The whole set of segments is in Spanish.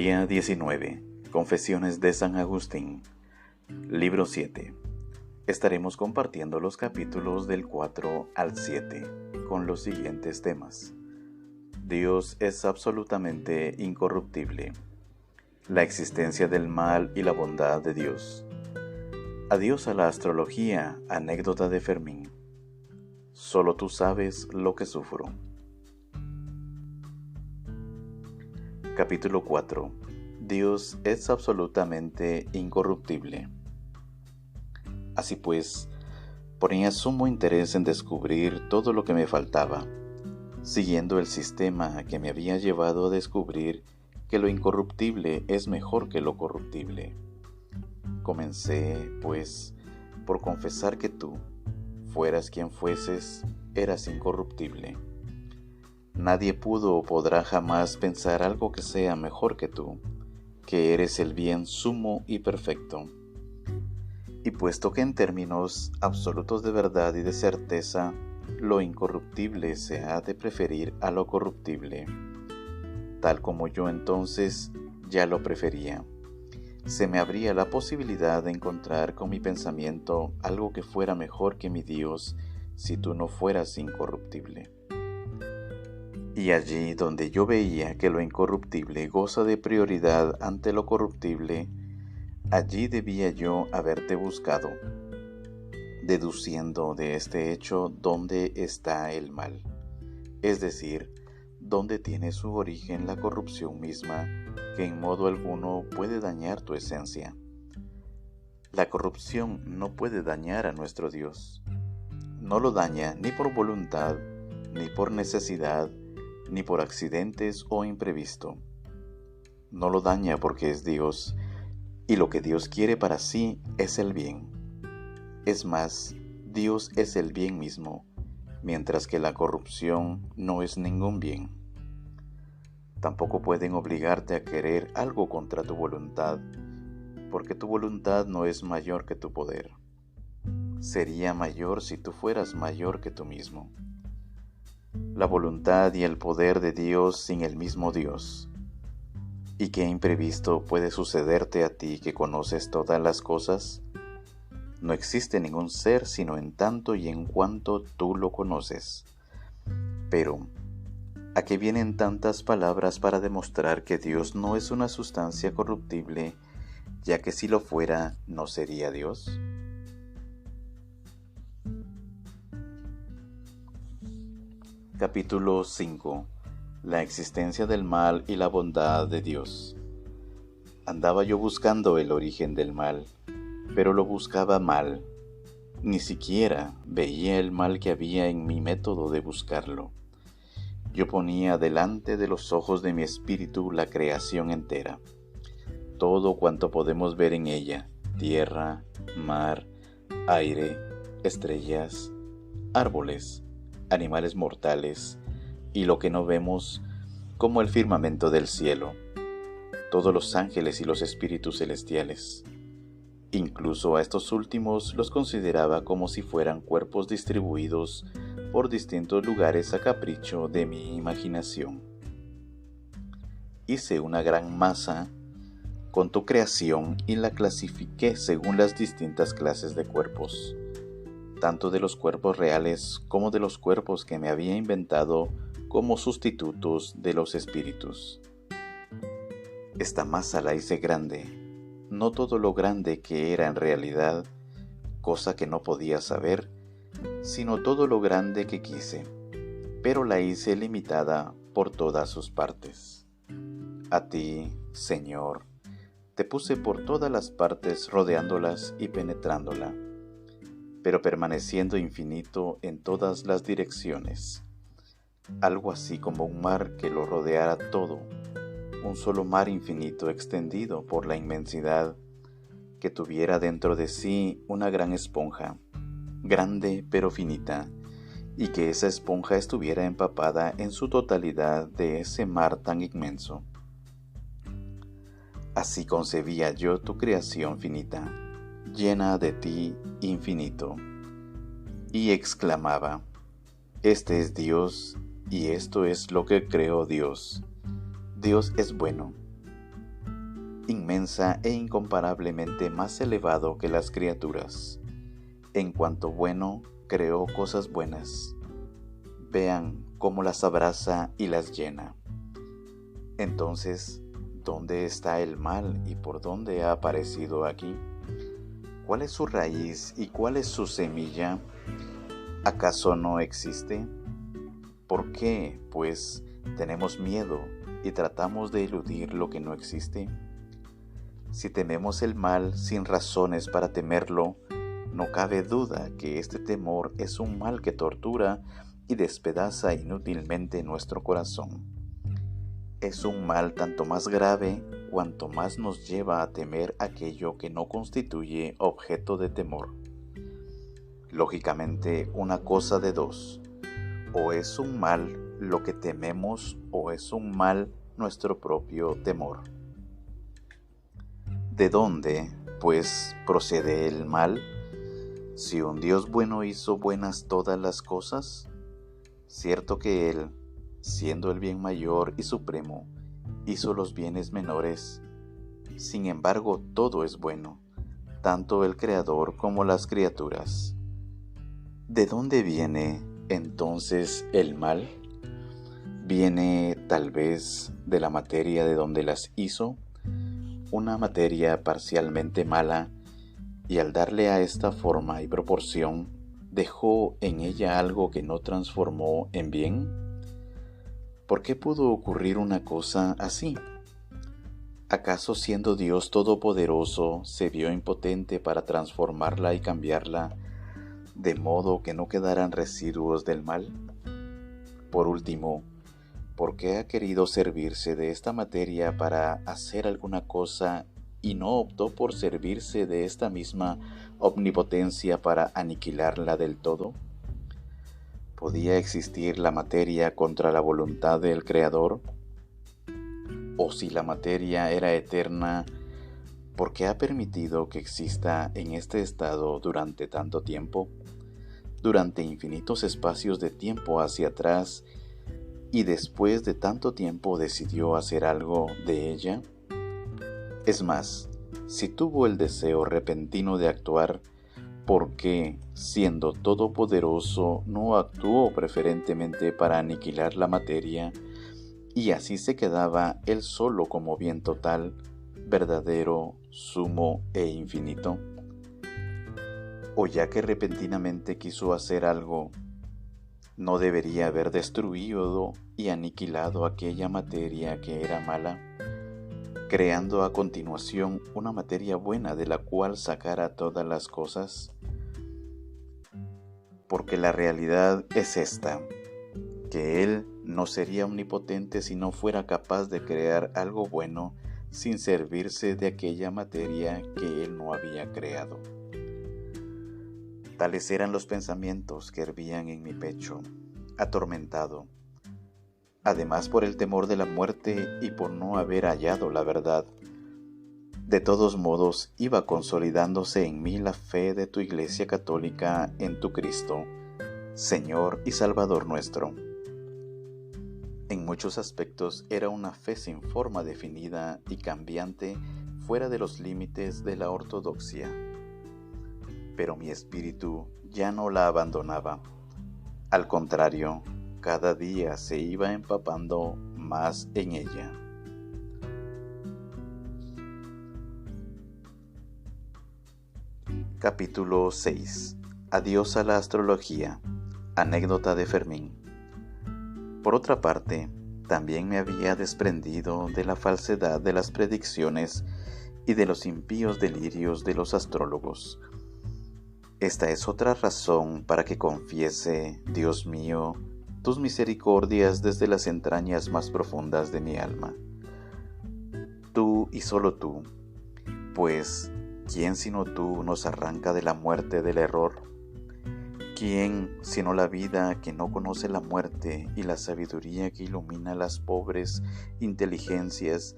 Día 19. Confesiones de San Agustín. Libro 7. Estaremos compartiendo los capítulos del 4 al 7 con los siguientes temas. Dios es absolutamente incorruptible. La existencia del mal y la bondad de Dios. Adiós a la astrología, anécdota de Fermín. Solo tú sabes lo que sufro. Capítulo 4. Dios es absolutamente incorruptible. Así pues, ponía sumo interés en descubrir todo lo que me faltaba, siguiendo el sistema que me había llevado a descubrir que lo incorruptible es mejor que lo corruptible. Comencé, pues, por confesar que tú, fueras quien fueses, eras incorruptible. Nadie pudo o podrá jamás pensar algo que sea mejor que tú, que eres el bien sumo y perfecto. Y puesto que en términos absolutos de verdad y de certeza, lo incorruptible se ha de preferir a lo corruptible, tal como yo entonces ya lo prefería, se me abría la posibilidad de encontrar con mi pensamiento algo que fuera mejor que mi Dios si tú no fueras incorruptible. Y allí donde yo veía que lo incorruptible goza de prioridad ante lo corruptible, allí debía yo haberte buscado, deduciendo de este hecho dónde está el mal, es decir, dónde tiene su origen la corrupción misma que en modo alguno puede dañar tu esencia. La corrupción no puede dañar a nuestro Dios. No lo daña ni por voluntad, ni por necesidad, ni por accidentes o imprevisto. No lo daña porque es Dios, y lo que Dios quiere para sí es el bien. Es más, Dios es el bien mismo, mientras que la corrupción no es ningún bien. Tampoco pueden obligarte a querer algo contra tu voluntad, porque tu voluntad no es mayor que tu poder. Sería mayor si tú fueras mayor que tú mismo. La voluntad y el poder de Dios sin el mismo Dios. ¿Y qué imprevisto puede sucederte a ti que conoces todas las cosas? No existe ningún ser sino en tanto y en cuanto tú lo conoces. Pero, ¿a qué vienen tantas palabras para demostrar que Dios no es una sustancia corruptible, ya que si lo fuera, no sería Dios? Capítulo 5. La existencia del mal y la bondad de Dios. Andaba yo buscando el origen del mal, pero lo buscaba mal. Ni siquiera veía el mal que había en mi método de buscarlo. Yo ponía delante de los ojos de mi espíritu la creación entera, todo cuanto podemos ver en ella: tierra, mar, aire, estrellas, árboles, animales mortales, y lo que no vemos, como el firmamento del cielo, todos los ángeles y los espíritus celestiales. Incluso a estos últimos los consideraba como si fueran cuerpos distribuidos por distintos lugares a capricho de mi imaginación. Hice una gran masa con tu creación y la clasifiqué según las distintas clases de cuerpos, tanto de los cuerpos reales como de los cuerpos que me había inventado como sustitutos de los espíritus. Esta masa la hice grande, no todo lo grande que era en realidad, cosa que no podía saber, sino todo lo grande que quise, pero la hice limitada por todas sus partes. A ti, Señor, te puse por todas las partes rodeándolas y penetrándola, pero permaneciendo infinito en todas las direcciones, algo así como un mar que lo rodeara todo, un solo mar infinito extendido por la inmensidad, que tuviera dentro de sí una gran esponja, grande pero finita, y que esa esponja estuviera empapada en su totalidad de ese mar tan inmenso. Así concebía yo tu creación finita, llena de ti infinito, y exclamaba: este es Dios, y esto es lo que creó Dios. Dios es bueno. inmensa e incomparablemente más elevado que las criaturas. En cuanto bueno, creó cosas buenas. Vean cómo las abraza y las llena. Entonces, ¿dónde está el mal y por dónde ha aparecido aquí? ¿Cuál es su raíz y cuál es su semilla? ¿Acaso no existe? ¿Por qué, pues, tenemos miedo y tratamos de eludir lo que no existe? Si tememos el mal sin razones para temerlo, no cabe duda que este temor es un mal que tortura y despedaza inútilmente nuestro corazón. Es un mal tanto más grave cuanto más nos lleva a temer aquello que no constituye objeto de temor. Lógicamente, una cosa de dos: o es un mal lo que tememos o es un mal nuestro propio temor. ¿De dónde, pues, procede el mal? Si un Dios bueno hizo buenas todas las cosas, cierto que Él, siendo el bien mayor y supremo, hizo los bienes menores. Sin embargo, todo es bueno, tanto el Creador como las criaturas. ¿De dónde viene entonces el mal? ¿Viene tal vez de la materia de donde las hizo? Una materia parcialmente mala, y al darle a esta forma y proporción, ¿dejó en ella algo que no transformó en bien? ¿Por qué pudo ocurrir una cosa así? ¿Acaso siendo Dios todopoderoso se vio impotente para transformarla y cambiarla, de modo que no quedaran residuos del mal? Por último, ¿por qué ha querido servirse de esta materia para hacer alguna cosa y no optó por servirse de esta misma omnipotencia para aniquilarla del todo? ¿Podía existir la materia contra la voluntad del Creador? O si la materia era eterna, ¿por qué ha permitido que exista en este estado durante tanto tiempo? Durante infinitos espacios de tiempo hacia atrás, y después de tanto tiempo decidió hacer algo de ella. Es más, si tuvo el deseo repentino de actuar, ¿por qué, siendo todopoderoso, no actuó preferentemente para aniquilar la materia, y así se quedaba él solo como bien total, verdadero, sumo e infinito? O ya que repentinamente quiso hacer algo, ¿no debería haber destruido y aniquilado aquella materia que era mala, creando a continuación una materia buena de la cual sacara todas las cosas? Porque la realidad es esta, que Él no sería omnipotente si no fuera capaz de crear algo bueno sin servirse de aquella materia que Él no había creado. Tales eran los pensamientos que hervían en mi pecho, atormentado, además por el temor de la muerte y por no haber hallado la verdad. De todos modos, iba consolidándose en mí la fe de tu Iglesia católica en tu Cristo, Señor y Salvador nuestro. En muchos aspectos era una fe sin forma definida y cambiante, fuera de los límites de la ortodoxia. Pero mi espíritu ya no la abandonaba. Al contrario, cada día se iba empapando más en ella. Capítulo 6. Adiós a la astrología. Anécdota de Fermín. Por otra parte, también me había desprendido de la falsedad de las predicciones y de los impíos delirios de los astrólogos. Esta es otra razón para que confiese, Dios mío, tus misericordias desde las entrañas más profundas de mi alma. Tú y solo tú, pues, ¿quién sino tú nos arranca de la muerte del error? ¿Quién sino la vida que no conoce la muerte y la sabiduría que ilumina las pobres inteligencias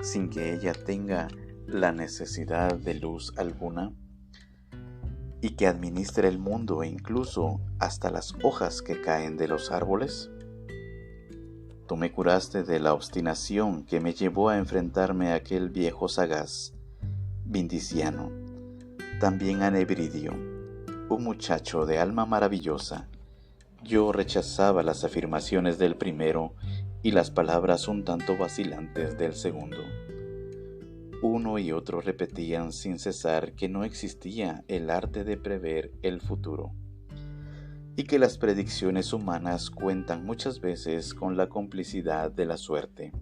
sin que ella tenga la necesidad de luz alguna? ¿Y que administra el mundo e incluso hasta las hojas que caen de los árboles? Tú me curaste de la obstinación que me llevó a enfrentarme a aquel viejo sagaz, Vindiciano, también a Nebridio, un muchacho de alma maravillosa. Yo rechazaba las afirmaciones del primero y las palabras un tanto vacilantes del segundo. Uno y otro repetían sin cesar que no existía el arte de prever el futuro, y que las predicciones humanas cuentan muchas veces con la complicidad de la suerte.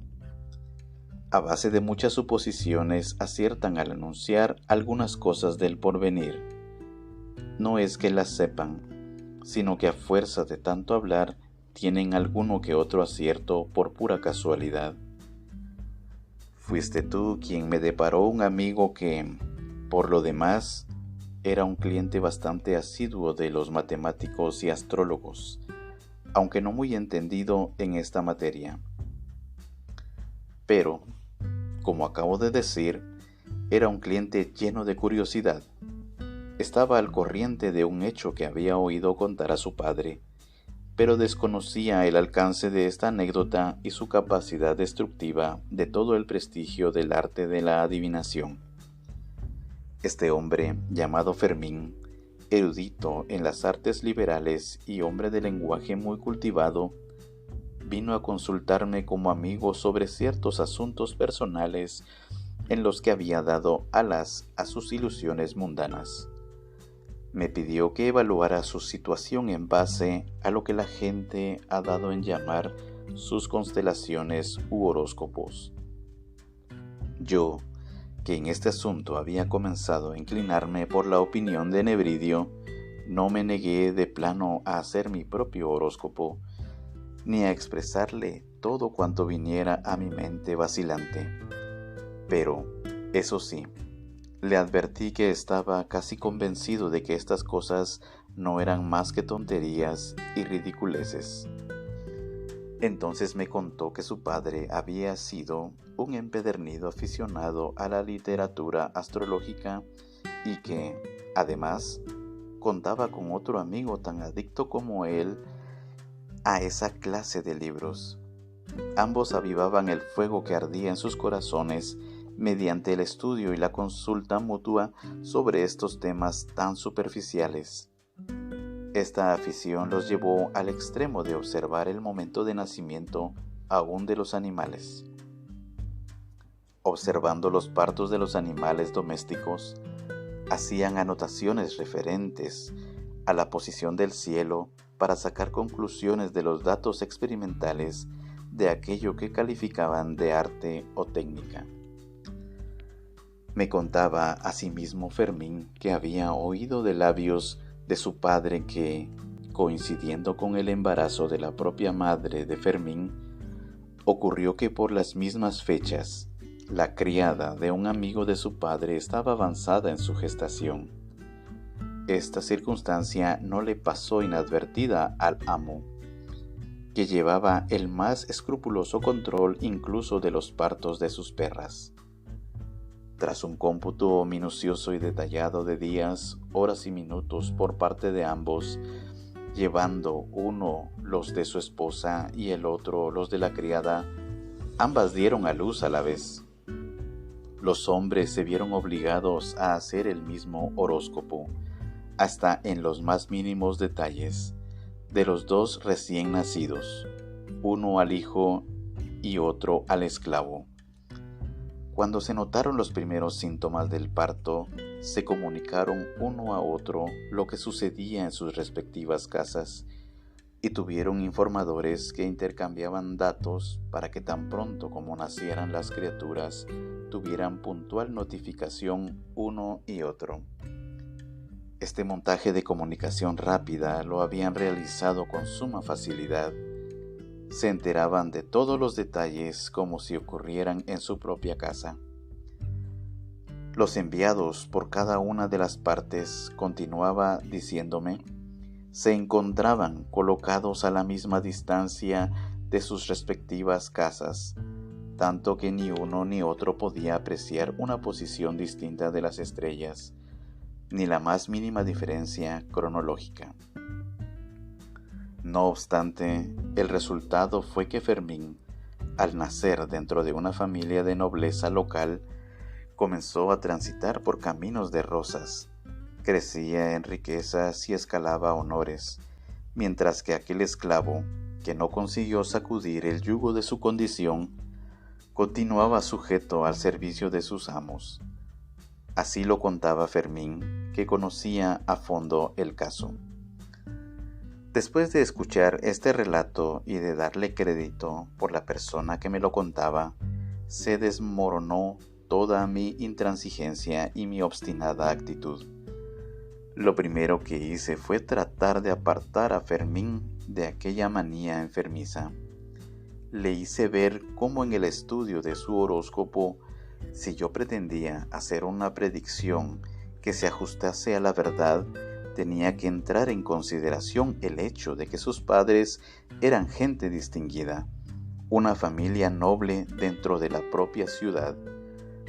A base de muchas suposiciones aciertan al anunciar algunas cosas del porvenir. No es que las sepan, sino que a fuerza de tanto hablar tienen alguno que otro acierto por pura casualidad. Fuiste tú quien me deparó un amigo que, por lo demás, era un cliente bastante asiduo de los matemáticos y astrólogos, aunque no muy entendido en esta materia. Pero, como acabo de decir, era un cliente lleno de curiosidad. Estaba al corriente de un hecho que había oído contar a su padre, pero desconocía el alcance de esta anécdota y su capacidad destructiva de todo el prestigio del arte de la adivinación. Este hombre, llamado Fermín, erudito en las artes liberales y hombre de lenguaje muy cultivado, vino a consultarme como amigo sobre ciertos asuntos personales en los que había dado alas a sus ilusiones mundanas. Me pidió que evaluara su situación en base a lo que la gente ha dado en llamar sus constelaciones u horóscopos. Yo, que en este asunto había comenzado a inclinarme por la opinión de Nebridio, no me negué de plano a hacer mi propio horóscopo, ni a expresarle todo cuanto viniera a mi mente vacilante. Pero, eso sí, le advertí que estaba casi convencido de que estas cosas no eran más que tonterías y ridiculeces. Entonces me contó que su padre había sido un empedernido aficionado a la literatura astrológica y que, además, contaba con otro amigo tan adicto como él a esa clase de libros. Ambos avivaban el fuego que ardía en sus corazones mediante el estudio y la consulta mutua sobre estos temas tan superficiales. Esta afición los llevó al extremo de observar el momento de nacimiento aún de los animales. Observando los partos de los animales domésticos, hacían anotaciones referentes a la posición del cielo para sacar conclusiones de los datos experimentales de aquello que calificaban de arte o técnica. Me contaba asimismo Fermín que había oído de labios de su padre que, coincidiendo con el embarazo de la propia madre de Fermín, ocurrió que por las mismas fechas, la criada de un amigo de su padre estaba avanzada en su gestación. Esta circunstancia no le pasó inadvertida al amo, que llevaba el más escrupuloso control incluso de los partos de sus perras. Tras un cómputo minucioso y detallado de días, horas y minutos por parte de ambos, llevando uno los de su esposa y el otro los de la criada, ambas dieron a luz a la vez. Los hombres se vieron obligados a hacer el mismo horóscopo, hasta en los más mínimos detalles, de los dos recién nacidos, uno al hijo y otro al esclavo. Cuando se notaron los primeros síntomas del parto, se comunicaron uno a otro lo que sucedía en sus respectivas casas y tuvieron informadores que intercambiaban datos para que tan pronto como nacieran las criaturas tuvieran puntual notificación uno y otro. Este montaje de comunicación rápida lo habían realizado con suma facilidad. Se enteraban de todos los detalles como si ocurrieran en su propia casa. Los enviados por cada una de las partes, continuaba diciéndome, se encontraban colocados a la misma distancia de sus respectivas casas, tanto que ni uno ni otro podía apreciar una posición distinta de las estrellas, ni la más mínima diferencia cronológica. No obstante, el resultado fue que Fermín, al nacer dentro de una familia de nobleza local, comenzó a transitar por caminos de rosas, crecía en riquezas y escalaba honores, mientras que aquel esclavo, que no consiguió sacudir el yugo de su condición, continuaba sujeto al servicio de sus amos. Así lo contaba Fermín, que conocía a fondo el caso. Después de escuchar este relato y de darle crédito por la persona que me lo contaba, se desmoronó toda mi intransigencia y mi obstinada actitud. Lo primero que hice fue tratar de apartar a Fermín de aquella manía enfermiza. Le hice ver cómo en el estudio de su horóscopo, si yo pretendía hacer una predicción que se ajustase a la verdad, tenía que entrar en consideración el hecho de que sus padres eran gente distinguida, una familia noble dentro de la propia ciudad,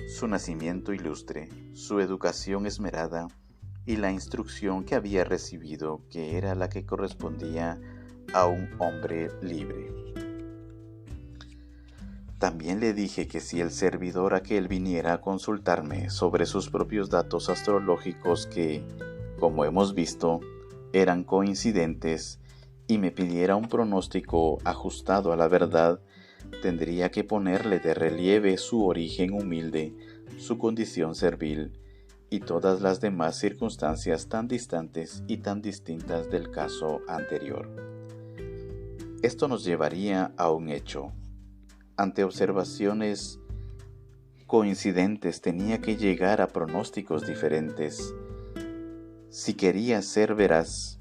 su nacimiento ilustre, su educación esmerada y la instrucción que había recibido, que era la que correspondía a un hombre libre. También le dije que si el servidor aquel viniera a consultarme sobre sus propios datos astrológicos que, como hemos visto, eran coincidentes, y me pidiera un pronóstico ajustado a la verdad, tendría que ponerle de relieve su origen humilde, su condición servil, y todas las demás circunstancias tan distantes y tan distintas del caso anterior. Esto nos llevaría a un hecho. Ante observaciones coincidentes tenía que llegar a pronósticos diferentes. Si quería ser veraz,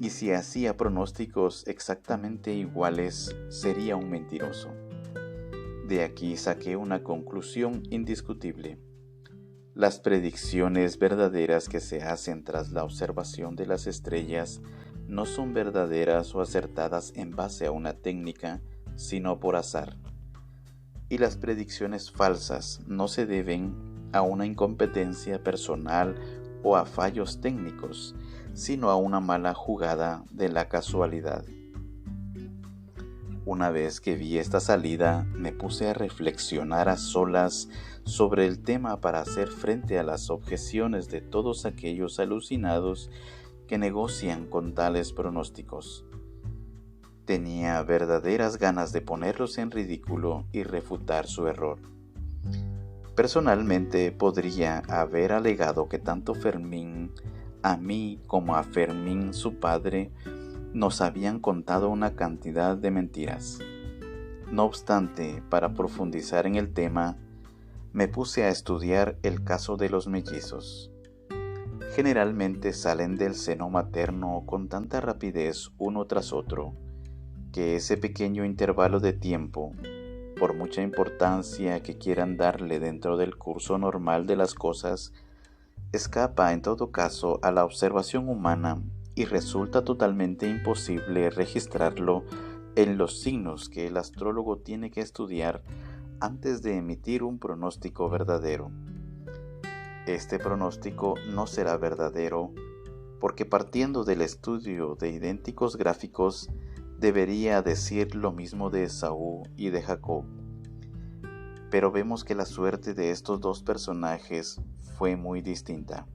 y si hacía pronósticos exactamente iguales, sería un mentiroso. De aquí saqué una conclusión indiscutible. Las predicciones verdaderas que se hacen tras la observación de las estrellas no son verdaderas o acertadas en base a una técnica, sino por azar. Y las predicciones falsas no se deben a una incompetencia personal o a fallos técnicos, sino a una mala jugada de la casualidad. Una vez que vi esta salida, me puse a reflexionar a solas sobre el tema para hacer frente a las objeciones de todos aquellos alucinados que negocian con tales pronósticos. Tenía verdaderas ganas de ponerlos en ridículo y refutar su error. Personalmente podría haber alegado que tanto Fermín, a mí como a Fermín su padre, nos habían contado una cantidad de mentiras. No obstante, para profundizar en el tema, me puse a estudiar el caso de los mellizos. Generalmente salen del seno materno con tanta rapidez uno tras otro, que ese pequeño intervalo de tiempo, por mucha importancia que quieran darle dentro del curso normal de las cosas, escapa en todo caso a la observación humana y resulta totalmente imposible registrarlo en los signos que el astrólogo tiene que estudiar antes de emitir un pronóstico verdadero. Este pronóstico no será verdadero porque, partiendo del estudio de idénticos gráficos, debería decir lo mismo de Esaú y de Jacob. Pero vemos que la suerte de estos dos personajes fue muy distinta.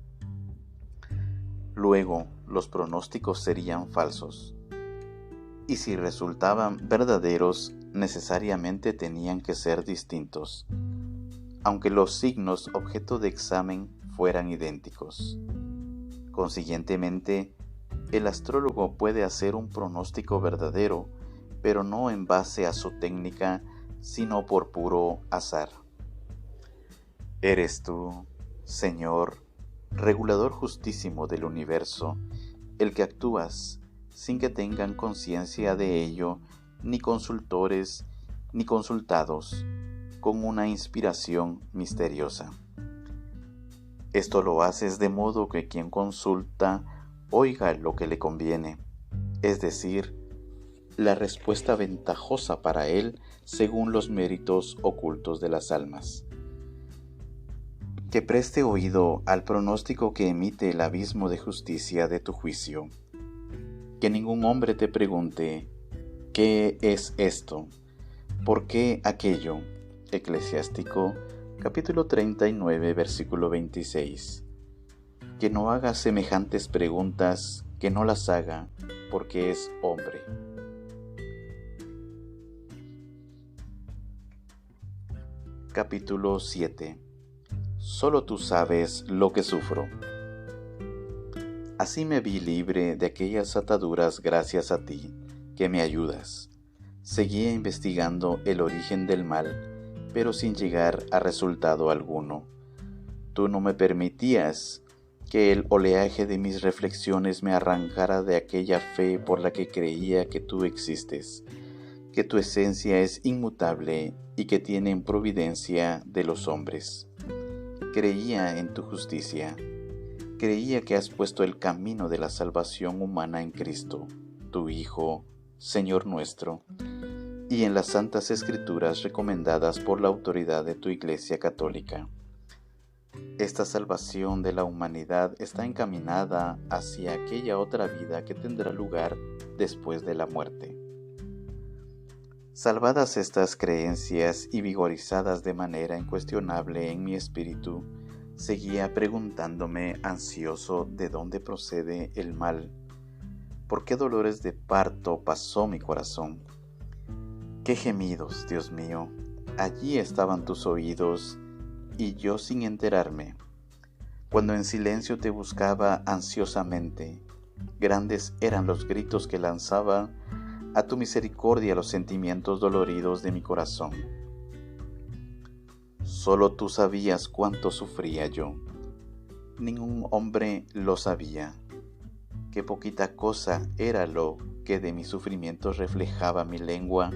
Luego, los pronósticos serían falsos, y si resultaban verdaderos, necesariamente tenían que ser distintos, aunque los signos objeto de examen fueran idénticos. Consiguientemente, el astrólogo puede hacer un pronóstico verdadero, pero no en base a su técnica, sino por puro azar. Eres tú, Señor, regulador justísimo del universo, el que actúas sin que tengan conciencia de ello ni consultores ni consultados, con una inspiración misteriosa. Esto lo haces de modo que quien consulta oiga lo que le conviene, es decir, la respuesta ventajosa para él según los méritos ocultos de las almas. Que preste oído al pronóstico que emite el abismo de justicia de tu juicio. Que ningún hombre te pregunte, ¿qué es esto? ¿Por qué aquello? Eclesiástico capítulo 39, versículo 26. Que no haga semejantes preguntas, que no las haga, porque es hombre. Capítulo 7. Solo tú sabes lo que sufro. Así me vi libre de aquellas ataduras gracias a ti, que me ayudas. Seguía investigando el origen del mal, pero sin llegar a resultado alguno. Tú no me permitías que el oleaje de mis reflexiones me arrancara de aquella fe por la que creía que tú existes, que tu esencia es inmutable y que tienen providencia de los hombres. Creía en tu justicia. Creía que has puesto el camino de la salvación humana en Cristo, tu Hijo, Señor nuestro, y en las santas escrituras recomendadas por la autoridad de tu Iglesia Católica. Esta salvación de la humanidad está encaminada hacia aquella otra vida que tendrá lugar después de la muerte. Salvadas estas creencias y vigorizadas de manera incuestionable en mi espíritu, seguía preguntándome ansioso de dónde procede el mal, por qué dolores de parto pasó mi corazón. Qué gemidos, Dios mío, allí estaban tus oídos y yo sin enterarme. Cuando en silencio te buscaba ansiosamente, grandes eran los gritos que lanzaba a tu misericordia los sentimientos doloridos de mi corazón. Solo tú sabías cuánto sufría yo. Ningún hombre lo sabía. Qué poquita cosa era lo que de mis sufrimientos reflejaba mi lengua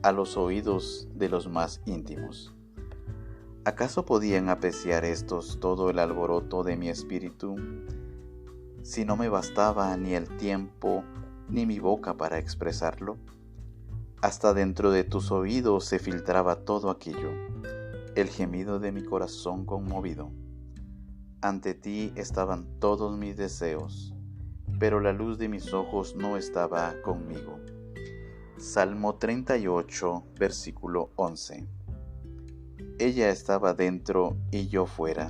a los oídos de los más íntimos. ¿Acaso podían apreciar estos todo el alboroto de mi espíritu? Si no me bastaba ni el tiempo ni mi boca para expresarlo, hasta dentro de tus oídos se filtraba todo aquello, el gemido de mi corazón conmovido. Ante ti estaban todos mis deseos, pero la luz de mis ojos no estaba conmigo. Salmo 38, versículo 11. Ella estaba dentro y yo fuera.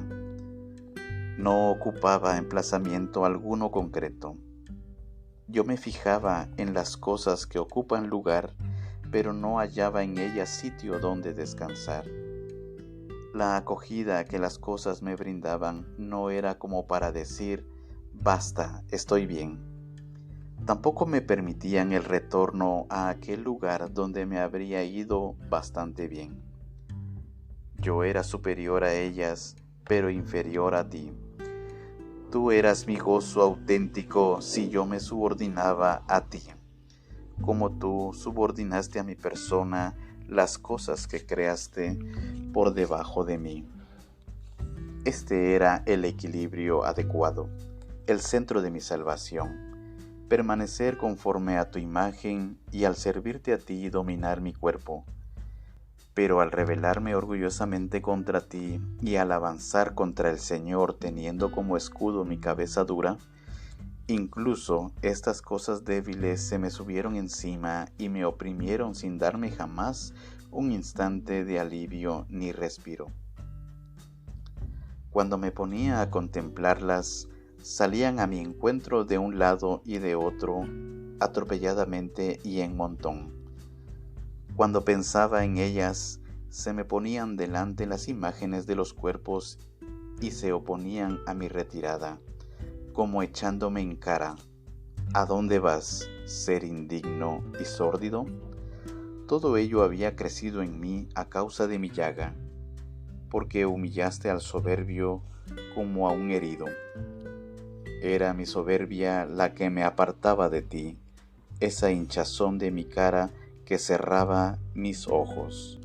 No ocupaba emplazamiento alguno concreto. Yo me fijaba en las cosas que ocupan lugar, pero no hallaba en ellas sitio donde descansar. La acogida que las cosas me brindaban no era como para decir, basta, estoy bien. Tampoco me permitían el retorno a aquel lugar donde me habría ido bastante bien. Yo era superior a ellas, pero inferior a ti. Tú eras mi gozo auténtico si yo me subordinaba a ti, como tú subordinaste a mi persona las cosas que creaste por debajo de mí. Este era el equilibrio adecuado, el centro de mi salvación, permanecer conforme a tu imagen y al servirte a ti dominar mi cuerpo. Pero al rebelarme orgullosamente contra ti y al avanzar contra el Señor teniendo como escudo mi cabeza dura, incluso estas cosas débiles se me subieron encima y me oprimieron sin darme jamás un instante de alivio ni respiro. Cuando me ponía a contemplarlas, salían a mi encuentro de un lado y de otro, atropelladamente y en montón. Cuando pensaba en ellas, se me ponían delante las imágenes de los cuerpos y se oponían a mi retirada, como echándome en cara. ¿A dónde vas, ser indigno y sórdido? Todo ello había crecido en mí a causa de mi llaga, porque humillaste al soberbio como a un herido. Era mi soberbia la que me apartaba de ti, esa hinchazón de mi cara que cerraba mis ojos.